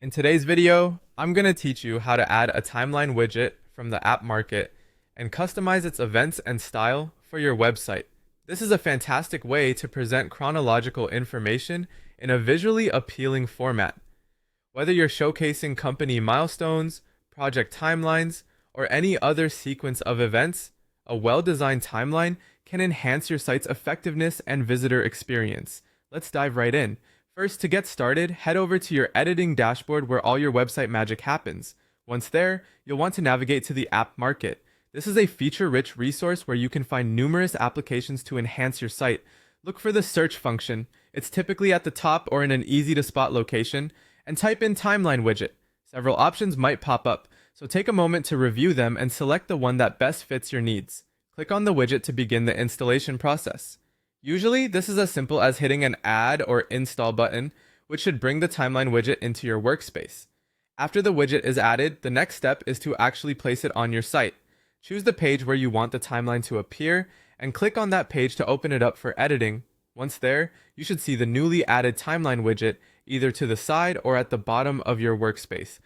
In today's video, I'm going to teach you how to add a timeline widget from the app market and customize its events and style for your website. This is a fantastic way to present chronological information in a visually appealing format. Whether you're showcasing company milestones, project timelines, or any other sequence of events, a well-designed timeline can enhance your site's effectiveness and visitor experience. Let's dive right in. First, to get started, head over to your editing dashboard where all your website magic happens. Once there, you'll want to navigate to the app market. This is a feature-rich resource where you can find numerous applications to enhance your site. Look for the search function. It's typically at the top or in an easy-to-spot location, and type in timeline widget. Several options might pop up, so take a moment to review them and select the one that best fits your needs. Click on the widget to begin the installation process. Usually, this is as simple as hitting an Add or Install button, which should bring the timeline widget into your workspace. After the widget is added, the next step is to actually place it on your site. Choose the page where you want the timeline to appear, and click on that page to open it up for editing. Once there, you should see the newly added timeline widget either to the side or at the bottom of your workspace.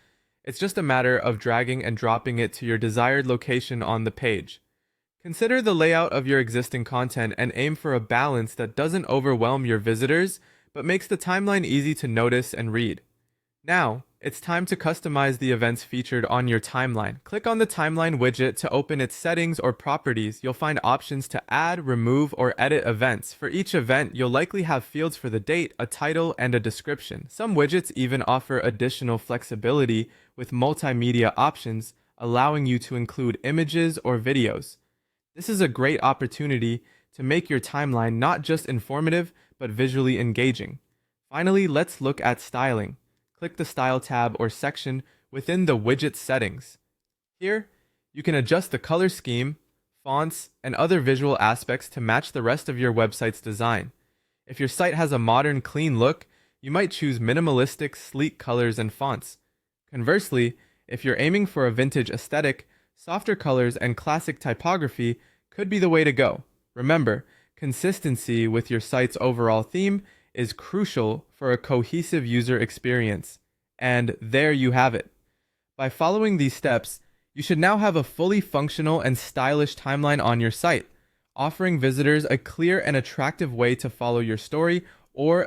It's just a matter of dragging and dropping it to your desired location on the page. Consider the layout of your existing content and aim for a balance that doesn't overwhelm your visitors, but makes the timeline easy to notice and read. Now, it's time to customize the events featured on your timeline. Click on the timeline widget to open its settings or properties. You'll find options to add, remove, or edit events. For each event, you'll likely have fields for the date, a title, and a description. Some widgets even offer additional flexibility with multimedia options, allowing you to include images or videos. This is a great opportunity to make your timeline not just informative, but visually engaging. Finally, let's look at styling. Click the Style tab or section within the widget settings. Here, you can adjust the color scheme, fonts, and other visual aspects to match the rest of your website's design. If your site has a modern, clean look, you might choose minimalistic, sleek colors and fonts. Conversely, if you're aiming for a vintage aesthetic, softer colors and classic typography could be the way to go. Remember, consistency with your site's overall theme is crucial for a cohesive user experience. And there you have it. By following these steps, you should now have a fully functional and stylish timeline on your site, offering visitors a clear and attractive way to follow your story or